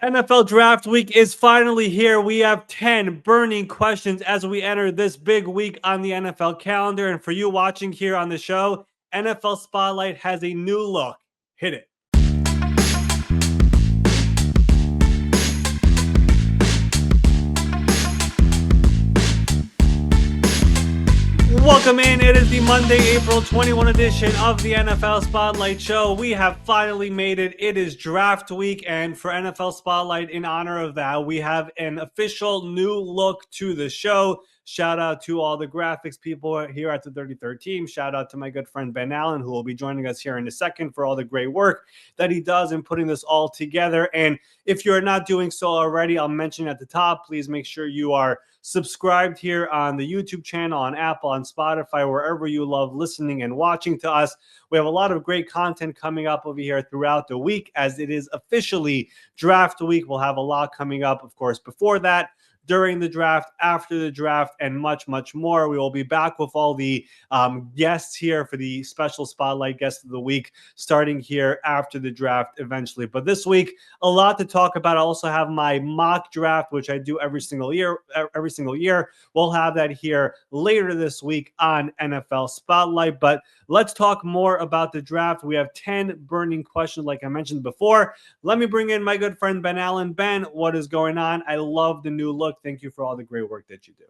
NFL Draft Week is finally here. We have 10 burning questions as we enter this big week on the NFL calendar. And for you watching here on the show, NFL Spotlight has a new look. Hit it. Welcome in. It is the Monday, April 21 edition of the NFL Spotlight Show. We have finally made it. It is draft week, and for NFL Spotlight, in honor of that, we have an official new look to the show. Shout out to all the graphics people here at the 33rd team. Shout out to my good friend Ben Allen, who will be joining us here in a second for all the great work that he does in putting this all together. And if you're not doing so already, I'll mention at the top, please make sure you are subscribed here on the YouTube channel, on Apple, on Spotify, wherever you love listening and watching to us. We have a lot of great content coming up over here throughout the week as it is officially draft week. We'll have a lot coming up, of course, before that, during the draft, after the draft, and much, much more. We will be back with all the guests here for the special Spotlight Guest of the Week, starting here after the draft eventually. But this week, a lot to talk about. I also have my mock draft, which I do every single year. We'll have that here later this week on NFL Spotlight. But let's talk more about the draft. We have 10 burning questions, like I mentioned before. Let me bring in my good friend Ben Allen. Ben, what is going on? I love the new look. Thank you for all the great work that you do.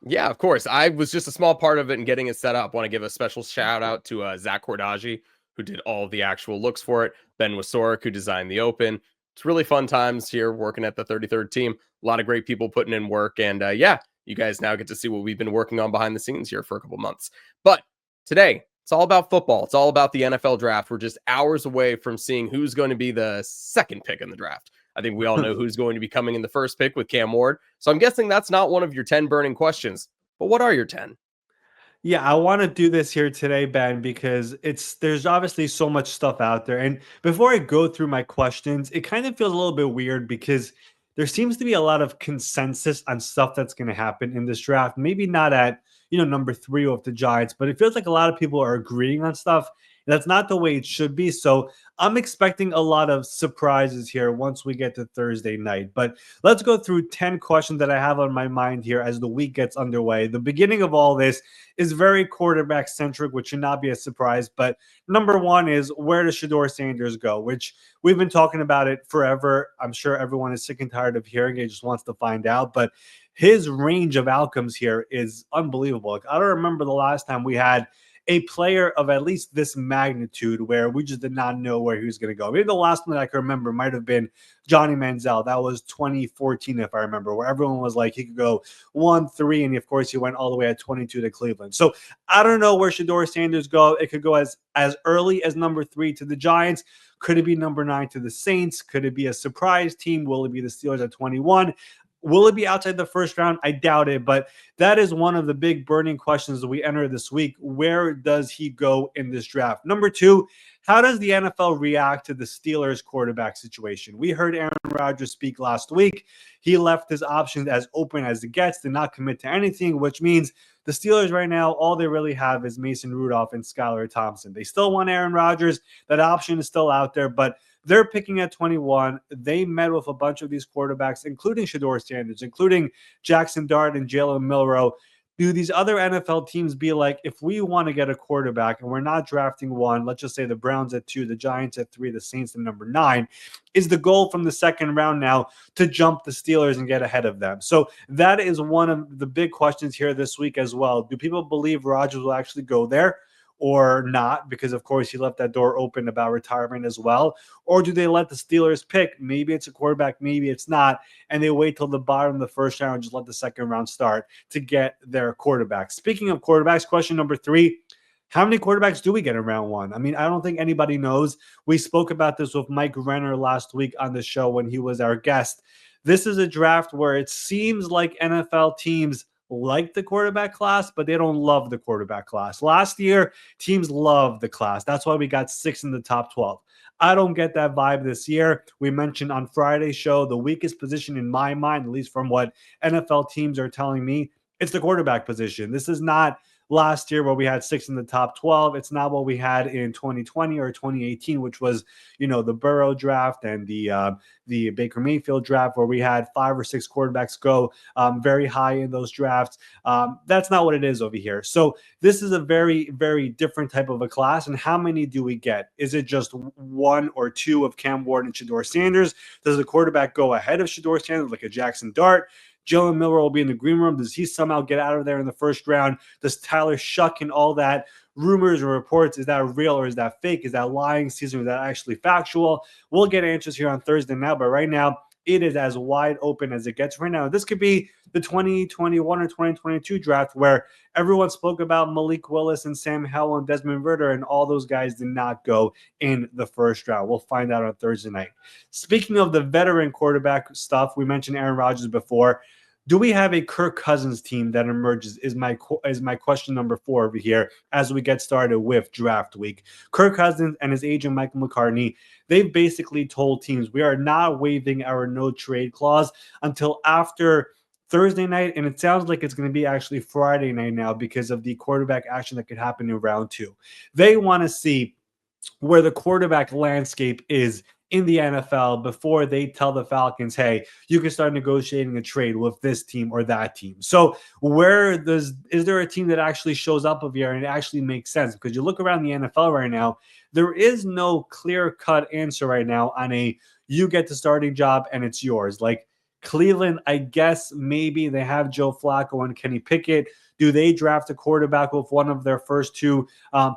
Yeah, of course. I was just a small part of it and getting it set up. Want to give a special shout out to Zach Cordaji, who did all the actual looks for it. Ben Wasorek, who designed the open. It's really fun times here working at the 33rd team. A lot of great people putting in work. And yeah, you guys now get to see what we've been working on behind the scenes here for a couple months. But today, it's all about football. It's all about the NFL draft. We're just hours away from seeing who's going to be the second pick in the draft. I think we all know who's going to be coming in the first pick with Cam Ward. So I'm guessing that's not one of your 10 burning questions. But what are your 10? Yeah, I want to do this here today, Ben, because there's obviously so much stuff out there. And before I go through my questions, it kind of feels a little bit weird because there seems to be a lot of consensus on stuff that's going to happen in this draft. Maybe not at, number 3 with the Giants, but it feels like a lot of people are agreeing on stuff. And that's not the way it should be. So I'm expecting a lot of surprises here once we get to Thursday night. But let's go through 10 questions that I have on my mind here as the week gets underway. The beginning of all this is very quarterback centric, which should not be a surprise. But number one is, where does Shedeur Sanders go? Which we've been talking about it forever. I'm sure everyone is sick and tired of hearing it, just wants to find out. But his range of outcomes here is unbelievable. Like, I don't remember the last time we had a player of at least this magnitude where we just did not know where he was going to go. Maybe the last one that I can remember might have been Johnny Manziel. That was 2014, if I remember, where everyone was like, he could go 1-3, and of course he went all the way at 22 to Cleveland. So I don't know where Shedeur Sanders go. It could go as early as number 3 to the Giants. Could it be number 9 to the Saints? Could it be a surprise team? Will it be the Steelers at 21? Will it be outside the first round? I doubt it, but that is one of the big burning questions that we enter this week. Where does he go in this draft? Number 2, how does the NFL react to the Steelers quarterback situation? We heard Aaron Rodgers speak last week. He left his options as open as it gets, did not commit to anything, which means the Steelers right now, all they really have is Mason Rudolph and Skylar Thompson. They still want Aaron Rodgers. That option is still out there, but they're picking at 21. They met with a bunch of these quarterbacks, including Shedeur Sanders, including Jackson Dart and Jalen Milroe. Do these other NFL teams be like, if we want to get a quarterback and we're not drafting one, let's just say the Browns at 2, the Giants at 3, the Saints at number 9, is the goal from the second round now to jump the Steelers and get ahead of them? So that is one of the big questions here this week as well. Do people believe Rodgers will actually go there or not? Because, of course, he left that door open about retirement as well. Or do they let the Steelers pick? Maybe it's a quarterback, maybe it's not, and they wait till the bottom of the first round and just let the second round start to get their quarterback. Speaking of quarterbacks, question number 3, how many quarterbacks do we get in round 1? I mean, I don't think anybody knows. We spoke about this with Mike Renner last week on the show when he was our guest. This is a draft where it seems like NFL teams like the quarterback class, but they don't love the quarterback class. Last year, teams loved the class. That's why we got 6 in the top 12. I don't get that vibe this year. We mentioned on Friday's show, the weakest position in my mind, at least from what NFL teams are telling me, it's the quarterback position. This is not last year where we had 6 in the top 12. It's not what we had in 2020 or 2018, which was, the Burrow draft and the Baker Mayfield draft, where we had 5 or 6 quarterbacks go very high in those drafts. That's not what it is over here. So this is a very, very different type of a class. And how many do we get? Is it just one or two of Cam Ward and Shedeur Sanders? Does the quarterback go ahead of Shedeur Sanders like a Jackson Dart? Jalen Miller will be in the green room. Does he somehow get out of there in the first round? Does Tyler Shuck and all that rumors or reports, is that real or is that fake? Is that lying season? Is that actually factual? We'll get answers here on Thursday now, but right now it is as wide open as it gets right now. This could be the 2021 or 2022 draft where everyone spoke about Malik Willis and Sam Howell and Desmond Ridder, and all those guys did not go in the first round. We'll find out on Thursday night. Speaking of the veteran quarterback stuff, we mentioned Aaron Rodgers before. Do we have a Kirk Cousins team that emerges is my question number 4 over here as we get started with draft week. Kirk Cousins and his agent Michael McCartney, they've basically told teams we are not waiving our no trade clause until after Thursday night, and it sounds like it's going to be actually Friday night now because of the quarterback action that could happen in round 2. They want to see where the quarterback landscape is in the NFL before they tell the Falcons, hey, you can start negotiating a trade with this team or that team. So is there a team that actually shows up over here and it actually makes sense? Because you look around the NFL right now, there is no clear-cut answer right now on you get the starting job and it's yours. Like Cleveland, I guess maybe they have Joe Flacco and Kenny Pickett. Do they draft a quarterback with one of their first 2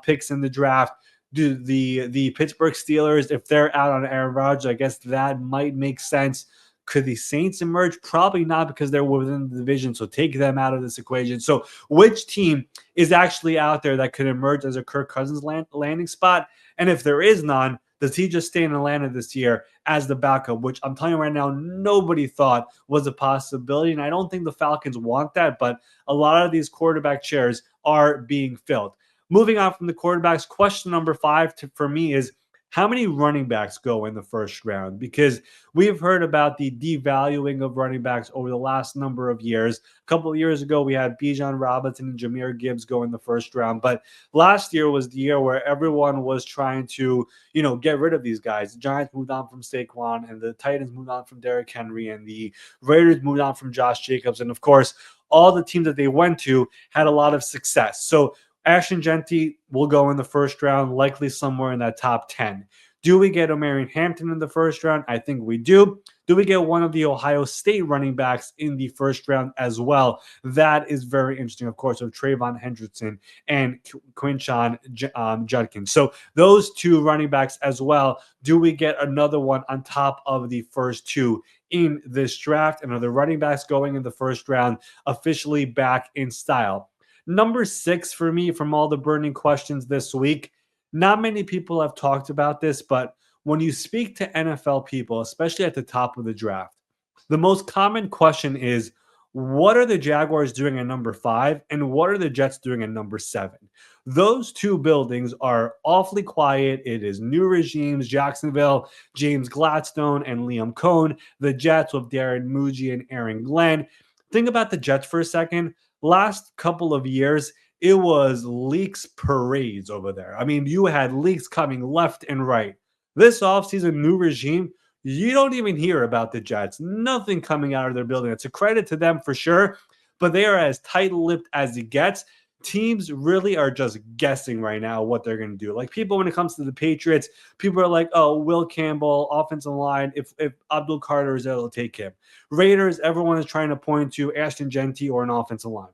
picks in the draft? Do the Pittsburgh Steelers, if they're out on Aaron Rodgers, I guess that might make sense. Could the Saints emerge? Probably not, because they're within the division, so take them out of this equation. So which team is actually out there that could emerge as a Kirk Cousins landing spot? And if there is none, does he just stay in Atlanta this year as the backup, which I'm telling you right now, nobody thought was a possibility. And I don't think the Falcons want that, but a lot of these quarterback chairs are being filled. Moving on from the quarterbacks, question number 5 for me is, how many running backs go in the first round? Because we've heard about the devaluing of running backs over the last number of years. A couple of years ago, we had Bijan Robinson and Jahmyr Gibbs go in the first round. But last year was the year where everyone was trying to, get rid of these guys. The Giants moved on from Saquon, and the Titans moved on from Derrick Henry, and the Raiders moved on from Josh Jacobs. And of course, all the teams that they went to had a lot of success. So Ashton Genty will go in the first round, likely somewhere in that top 10. Do we get Omarion Hampton in the first round? I think we do. Do we get one of the Ohio State running backs in the first round as well? That is very interesting, of course, of Trayvon Hendrickson and Quinshon Judkins. So those 2 running backs as well. Do we get another one on top of the first 2 in this draft? And are the running backs going in the first round officially back in style? Number 6 for me, from all the burning questions this week, not many people have talked about this, but when you speak to NFL people, especially at the top of the draft, the most common question is, what are the Jaguars doing at number 5 and what are the Jets doing at number 7? Those 2 buildings are awfully quiet. It is new regimes, Jacksonville, James Gladstone and Liam Cohn, the Jets with Darren Muji and Aaron Glenn. Think about the Jets for a second. Last couple of years, it was leaks parades over there. I mean, you had leaks coming left and right. This offseason, new regime, you don't even hear about the Jets. Nothing coming out of their building. It's a credit to them for sure, but they are as tight-lipped as it gets. Teams really are just guessing right now what they're going to do. Like people, when it comes to the Patriots, people are like, oh, Will Campbell, offensive line. If Abdul Carter is there, they'll take him. Raiders, everyone is trying to point to Ashton Genty or an offensive lineman.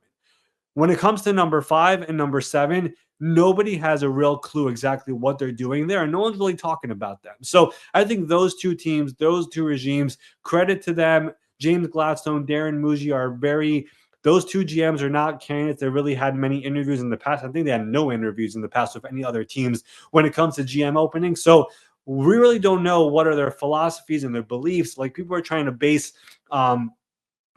When it comes to number 5 and number 7, nobody has a real clue exactly what they're doing there, and no one's really talking about them. So I think those 2 teams, those 2 regimes, credit to them. James Gladstone, Darren Muji those 2 GMs are not candidates that really had many interviews in the past. I think they had no interviews in the past with any other teams when it comes to GM openings. So we really don't know what are their philosophies and their beliefs. Like people are trying to base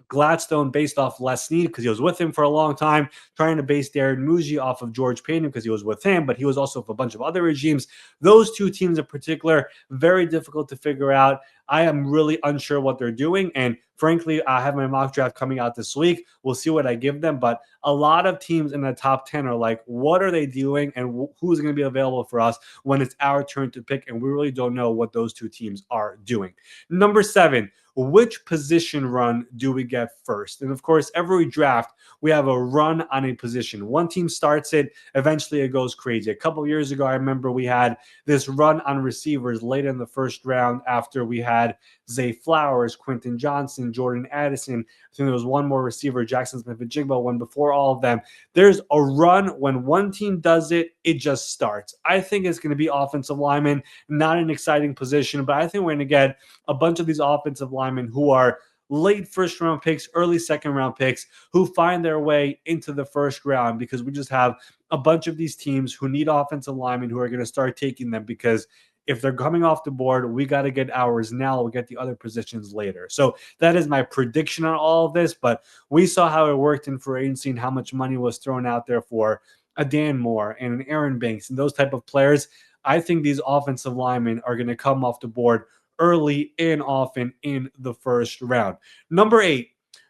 Gladstone based off Les Snead because he was with him for a long time, trying to base Darren Muji off of George Payton because he was with him, but he was also with a bunch of other regimes. Those two teams in particular, very difficult to figure out. I am really unsure what they're doing. And frankly, I have my mock draft coming out this week. We'll see what I give them. But a lot of teams in the top 10 are like, what are they doing? And who's going to be available for us when it's our turn to pick? And we really don't know what those two teams are doing. Number 7, which position run do we get first? And of course, every draft, we have a run on a position. One team starts it, eventually it goes crazy. A couple years ago, I remember we had this run on receivers late in the first round after we had Zay Flowers, Quentin Johnson, Jordan Addison. I think there was one more receiver, Jackson Smith-Njigba, one before all of them. There's a run. When one team does it, it just starts. I think it's going to be offensive linemen, not an exciting position, but I think we're going to get a bunch of these offensive linemen who are late first round picks, early second round picks, who find their way into the first round because we just have a bunch of these teams who need offensive linemen who are going to start taking them because if they're coming off the board, we got to get ours now. We'll get the other positions later. So that is my prediction on all of this. But we saw how it worked in free agency and how much money was thrown out there for a Dan Moore and an Aaron Banks and those type of players. I think these offensive linemen are going to come off the board early and often in the first round. Number 8,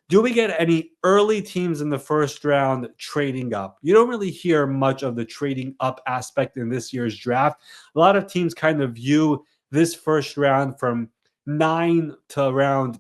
do we get any early teams in the first round trading up? You don't really hear much of the trading up aspect in this year's draft. A lot of teams kind of view this first round from 9 to around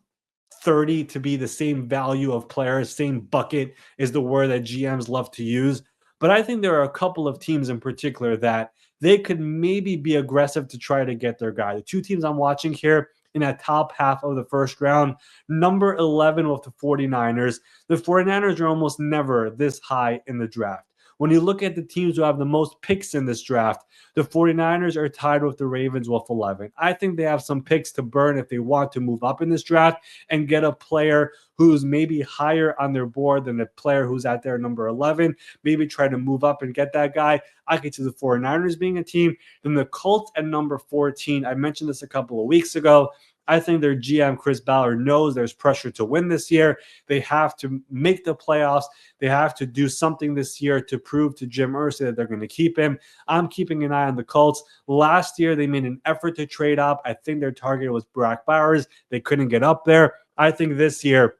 30 to be the same value of players, same bucket is the word that GMs love to use. But I think there are a couple of teams in particular that they could maybe be aggressive to try to get their guy. The two teams I'm watching here in that top half of the first round, number 11 with the 49ers. The 49ers are almost never this high in the draft. When you look at the teams who have the most picks in this draft, the 49ers are tied with the Ravens with 11. I think they have some picks to burn if they want to move up in this draft and get a player who's maybe higher on their board than the player who's at their number 11, maybe try to move up and get that guy. I could see the 49ers being a team. Then the Colts at number 14. I mentioned this a couple of weeks ago. I think their GM, Chris Ballard, knows there's pressure to win this year. They have to make the playoffs. They have to do something this year to prove to Jim Irsay that they're going to keep him. I'm keeping an eye on the Colts. Last year, they made an effort to trade up. I think their target was Brock Bowers. They couldn't get up there. I think this year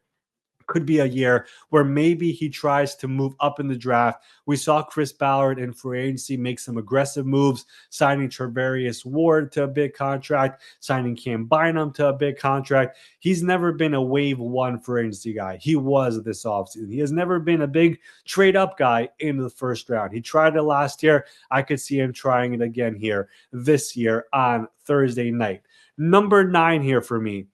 could be a year where maybe he tries to move up in the draft. We saw Chris Ballard in free agency make some aggressive moves, signing Travarius Ward to a big contract, signing Cam Bynum to a big contract. He's never been a wave one free agency guy. He was this offseason. He has never been a big trade up guy in the first round. He tried it last year. I could see him trying it again here this year on Thursday night. Number 9 here for me.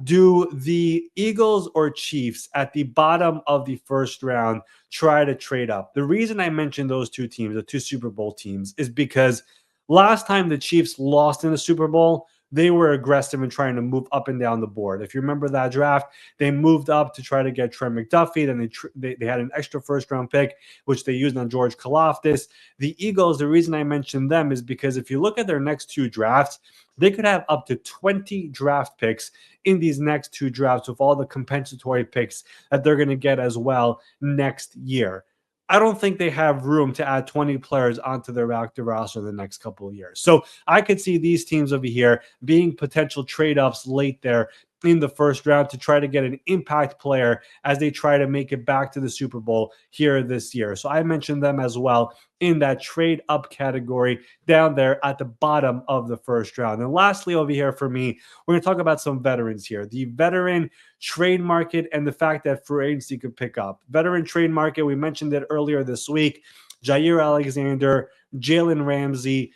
Do the Eagles or Chiefs at the bottom of the first round try to trade up? The reason I mentioned those two teams, the two Super Bowl teams, is because last time the Chiefs lost in the Super Bowl, they were aggressive in trying to move up and down the board. If you remember that draft, they moved up to try to get Trent McDuffie. Then they had an extra first-round pick, which they used on George Karlaftis. The Eagles, the reason I mentioned them is because if you look at their next two drafts, they could have up to 20 draft picks in these next two drafts with all the compensatory picks that they're going to get as well next year. I don't think they have room to add 20 players onto their active roster in the next couple of years. So I could see these teams over here being potential trade-ups late there in the first round to try to get an impact player as they try to make it back to the Super Bowl here this year. So I mentioned them as well in that trade up category down there at the bottom of the first round. And lastly, over here for me, we're going to talk about some veterans here. The veteran trade market and the fact that free agency could pick up. Veteran trade market, we mentioned it earlier this week. Jair Alexander, Jalen Ramsey.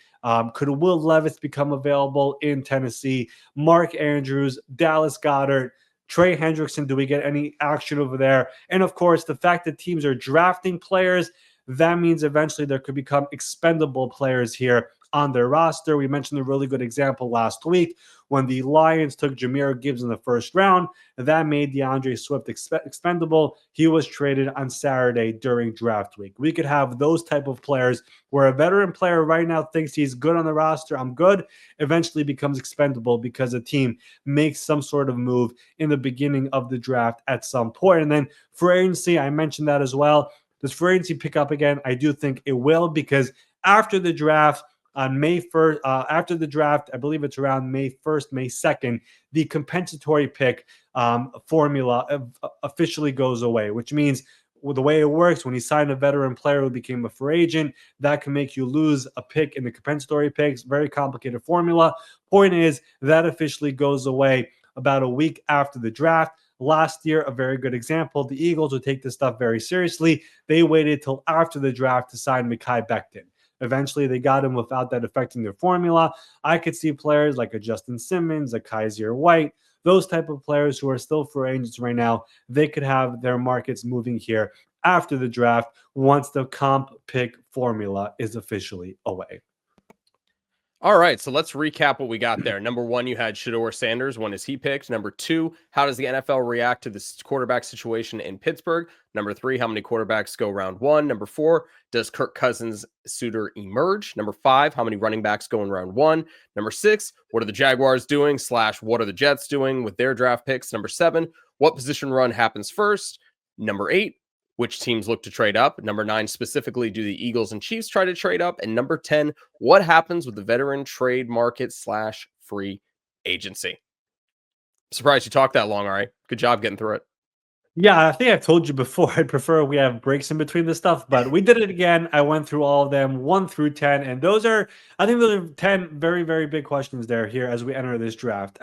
Could Will Levis become available in Tennessee? Mark Andrews, Dallas Goedert, Trey Hendrickson. Do we get any action over there? And of course, the fact that teams are drafting players, that means eventually there could become expendable players here on their roster. We mentioned a really good example last week when the Lions took Jahmyr Gibbs in the first round. That made DeAndre Swift expendable. He was traded on Saturday during draft week. We could have those type of players where a veteran player right now thinks he's good on the roster, I'm good, eventually becomes expendable because a team makes some sort of move in the beginning of the draft at some point. And then free agency, I mentioned that as well. Does free agency pick up again? I do think it will, because after the draft, on May 1st, after the draft, I believe it's around May 1st, May 2nd, the compensatory pick formula officially goes away, which means, well, the way it works, when you sign a veteran player who became a free agent, that can make you lose a pick in the compensatory picks. Very complicated formula. Point is, that officially goes away about a week after the draft. Last year, a very good example, the Eagles would take this stuff very seriously. They waited till after the draft to sign Mekhi Becton. Eventually, they got him without that affecting their formula. I could see players like a Justin Simmons, a Kaiser White, those type of players who are still free agents right now, they could have their markets moving here after the draft once the comp pick formula is officially away. All right, so let's recap what we got there. Number one, you had Shedeur Sanders. When is he picked? Number two, how does the NFL react to this quarterback situation in Pittsburgh? Number three, how many quarterbacks go round one? Number four, does Kirk Cousins' suitor emerge? Number five, how many running backs go in round one? Number six, what are the Jaguars doing / what are the Jets doing with their draft picks? Number seven, what position run happens first? Number eight, which teams look to trade up? Number nine, specifically, do the Eagles and Chiefs try to trade up? And number 10, what happens with the veteran trade market / free agency? Surprised you talked that long, Ari. Good job getting through it. Yeah, I think I've told you before, I'd prefer we have breaks in between this stuff, but we did it again. I went through all of them, 1 through 10, and I think those are 10 very, very big questions there here as we enter this draft.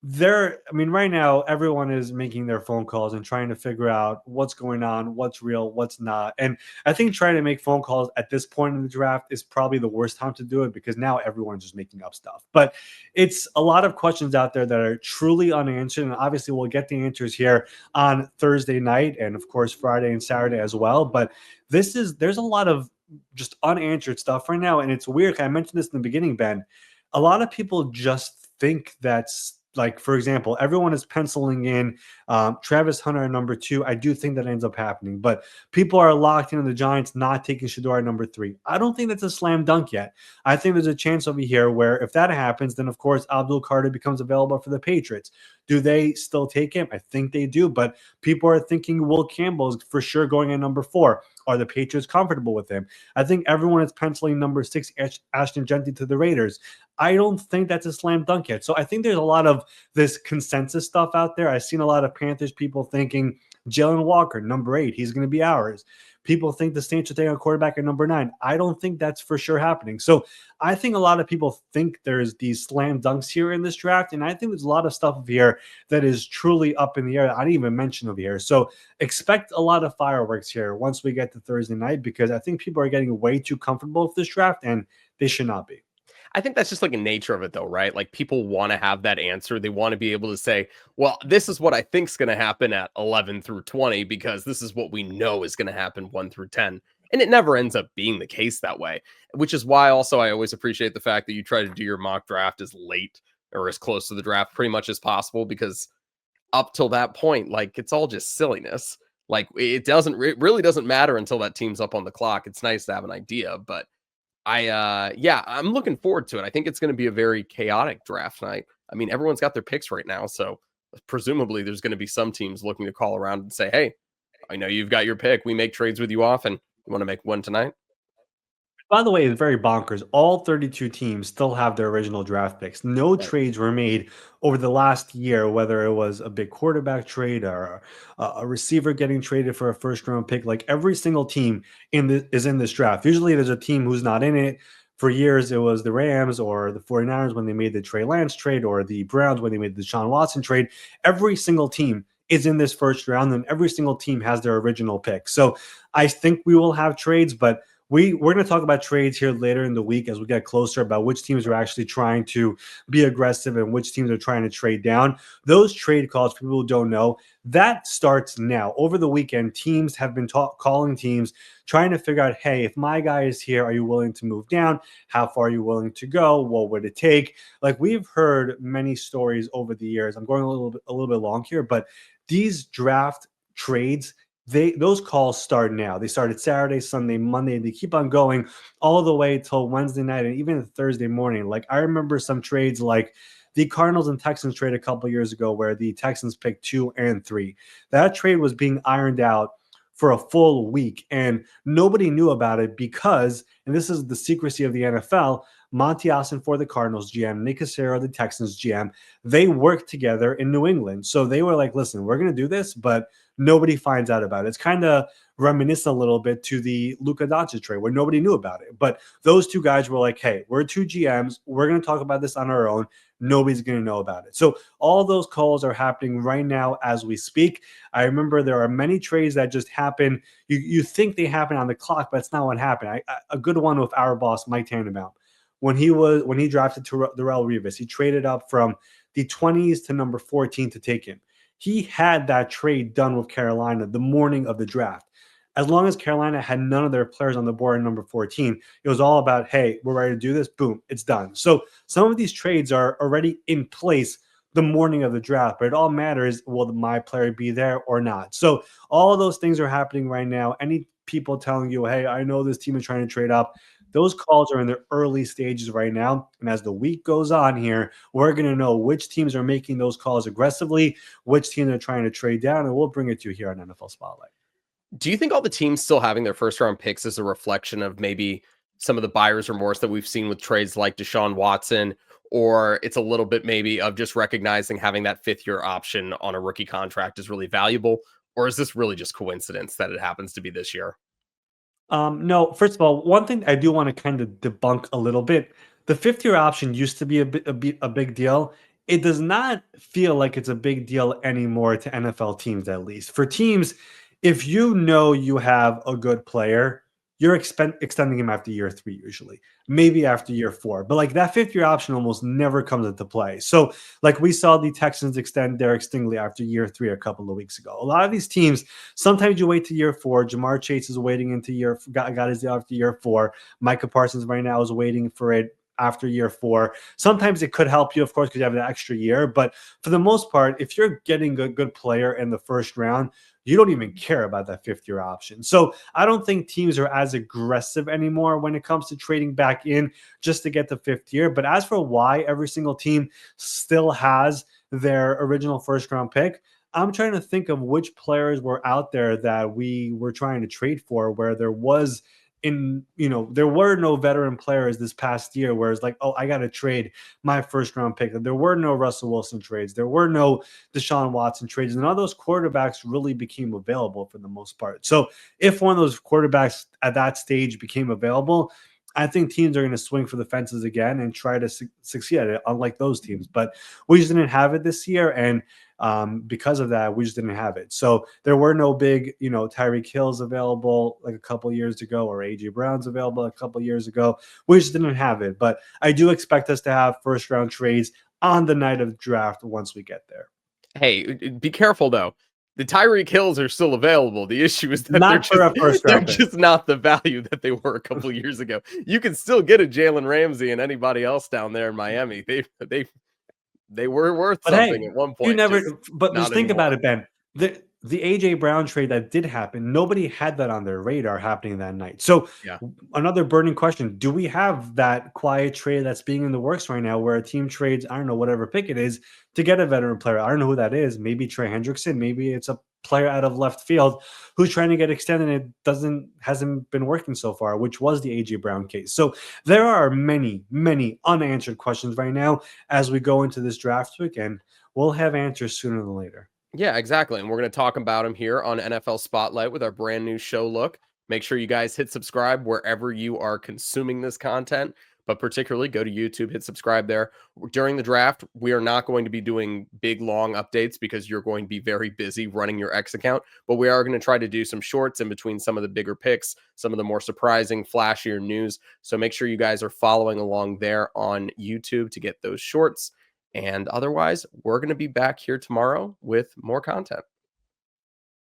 Right now, everyone is making their phone calls and trying to figure out what's going on, what's real, what's not. And I think trying to make phone calls at this point in the draft is probably the worst time to do it, because now everyone's just making up stuff. But it's a lot of questions out there that are truly unanswered. And obviously, we'll get the answers here on Thursday night and, of course, Friday and Saturday as well. But there's a lot of just unanswered stuff right now. And it's weird. I mentioned this in the beginning, Ben. A lot of people just think that's, like, for example, everyone is penciling in Travis Hunter at number 2. I do think that ends up happening, but people are locked into the Giants not taking Shedeur at number 3. I don't think that's a slam dunk yet. I think there's a chance over here where if that happens, then of course Abdul Carter becomes available for the Patriots. Do they still take him? I think they do, but people are thinking Will Campbell is for sure going at number 4. Are the Patriots comfortable with him? I think everyone is penciling number 6, Ashton Jeanty, to the Raiders. I don't think that's a slam dunk yet. So I think there's a lot of this consensus stuff out there. I've seen a lot of Panthers people thinking Jalen Walker, number 8, he's going to be ours. People think the Saints are taking a quarterback at number 9. I don't think that's for sure happening. So I think a lot of people think there's these slam dunks here in this draft. And I think there's a lot of stuff here that is truly up in the air. I didn't even mention over here. So expect a lot of fireworks here once we get to Thursday night, because I think people are getting way too comfortable with this draft, and they should not be. I think that's just like a nature of it, though, right? Like, people want to have that answer. They want to be able to say, well, this is what I think is going to happen at 11 through 20, because this is what we know is going to happen 1 through 10. And it never ends up being the case that way, which is why also I always appreciate the fact that you try to do your mock draft as late or as close to the draft pretty much as possible, because up till that point, like, it's all just silliness. Like, it really doesn't matter until that team's up on the clock. It's nice to have an idea, but I'm looking forward to it. I think it's going to be a very chaotic draft night. I mean, everyone's got their picks right now, so presumably there's going to be some teams looking to call around and say, hey, I know you've got your pick. We make trades with you often. You want to make one tonight? By the way, it's very bonkers. All 32 teams still have their original draft picks. No trades were made over the last year, whether it was a big quarterback trade or a receiver getting traded for a first round pick. Like, every single team is in this draft. Usually there's a team who's not in it. For years, it was the Rams or the 49ers when they made the Trey Lance trade, or the Browns when they made the Deshaun Watson trade. Every single team is in this first round, and every single team has their original pick. So I think we will have trades, but we're going to talk about trades here later in the week as we get closer about which teams are actually trying to be aggressive and which teams are trying to trade down. Those trade calls, for people who don't know, that starts now. Over the weekend, teams have been calling teams, trying to figure out, hey, if my guy is here, are you willing to move down? How far are you willing to go? What would it take? Like, we've heard many stories over the years. I'm going a little bit long here, but these draft trades, those calls start now. They started Saturday, Sunday, Monday. They keep on going all the way till Wednesday night and even Thursday morning. Like, I remember some trades like the Cardinals and Texans trade a couple years ago where the Texans picked 2 and 3. That trade was being ironed out for a full week and nobody knew about it because, and this is the secrecy of the NFL, Monty Austin for the Cardinals GM, Nick Cassero, the Texans GM, they worked together in New England. So they were like, listen, we're going to do this, but nobody finds out about it. It's kind of reminiscent a little bit to the Luka Doncic trade where nobody knew about it. But those two guys were like, hey, we're two GMs. We're going to talk about this on our own. Nobody's going to know about it. So all those calls are happening right now as we speak. I remember there are many trades that just happen. You think they happen on the clock, but it's not what happened. A good one with our boss, Mike Tannenbaum. When he drafted Darrell Revis, he traded up from the 20s to number 14 to take him. He had that trade done with Carolina the morning of the draft. As long as Carolina had none of their players on the board at number 14, it was all about, hey, we're ready to do this. Boom, it's done. So some of these trades are already in place the morning of the draft, but it all matters, will my player be there or not? So all of those things are happening right now. Any people telling you, hey, I know this team is trying to trade up, those calls are in their early stages right now. And as the week goes on here, we're going to know which teams are making those calls aggressively, which teams are trying to trade down, and we'll bring it to you here on NFL Spotlight. Do you think all the teams still having their first round picks is a reflection of maybe some of the buyer's remorse that we've seen with trades like Deshaun Watson, or it's a little bit maybe of just recognizing having that fifth year option on a rookie contract is really valuable? Or is this really just coincidence that it happens to be this year? No, first of all, one thing I do want to kind of debunk a little bit. The fifth year option used to be a big deal. It does not feel like it's a big deal anymore to NFL teams, at least. For teams, if you know you have a good player, you're extending him after year 3, usually, maybe after year 4. But like that fifth year option almost never comes into play. So, like we saw the Texans extend Derek Stingley after year 3 a couple of weeks ago. A lot of these teams, sometimes you wait to year 4. Jamar Chase is waiting into got his deal after year 4. Micah Parsons right now is waiting for it after year 4. Sometimes it could help you, of course, because you have an extra year. But for the most part, if you're getting a good player in the first round, you don't even care about that fifth year option. So I don't think teams are as aggressive anymore when it comes to trading back in just to get the fifth year. But as for why every single team still has their original first round pick, I'm trying to think of which players were out there that we were trying to trade for where there was there were no veteran players this past year where it's like, oh, I got to trade my first round pick. There were no Russell Wilson trades. There were no Deshaun Watson trades. And all those quarterbacks really became available for the most part. So if one of those quarterbacks at that stage became available, I think teams are going to swing for the fences again and try to succeed at it, unlike those teams. But we just didn't have it this year. And because of that, we just didn't have it. So there were no big, Tyreek Hill's available like a couple years ago, or AJ Brown's available a couple years ago. We just didn't have it. But I do expect us to have first round trades on the night of the draft once we get there. Hey, be careful though. The Tyreek Hills are still available. The issue is that they're Not for just a first they're round pick. just not the value that they were a couple years ago. You can still get a Jalen Ramsey and anybody else down there in Miami. They were worth But something hey, at one you point, never. just But just not think about anymore. it, Ben. The AJ Brown trade that did happen, nobody had that on their radar happening that night. So Yeah. another burning question: do we have that quiet trade that's being in the works right now, where a team trades, I don't know, whatever pick it is, to get a veteran player? I don't know who that is. Maybe Trey Hendrickson. Maybe it's a player out of left field who's trying to get extended. Hasn't been working so far, which was the AJ Brown case. So there are many, many unanswered questions right now as we go into this draft week, and we'll have answers sooner than later. Yeah, exactly. And we're going to talk about him here on NFL Spotlight with our brand new show look. Make sure you guys hit subscribe wherever you are consuming this content. but particularly go to YouTube, hit subscribe there. During the draft, we are not going to be doing big, long updates because you're going to be very busy running your X account, but we are going to try to do some shorts in between some of the bigger picks, some of the more surprising, flashier news. So make sure you guys are following along there on YouTube to get those shorts. And otherwise, we're going to be back here tomorrow with more content.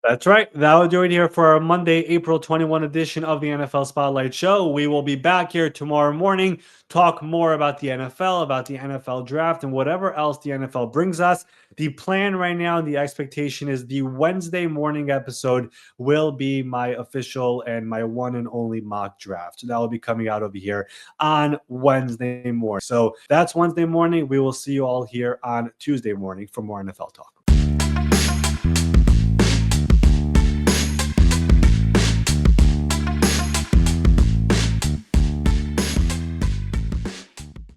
That's right. That'll do it here for our Monday, April 21 edition of the NFL Spotlight Show. We will be back here tomorrow morning, talk more about the NFL, about the NFL draft, and whatever else the NFL brings us. The plan right now and the expectation is the Wednesday morning episode will be my official and my one and only mock draft. So that will be coming out over here on Wednesday morning. So that's Wednesday morning. We will see you all here on Tuesday morning for more NFL talk.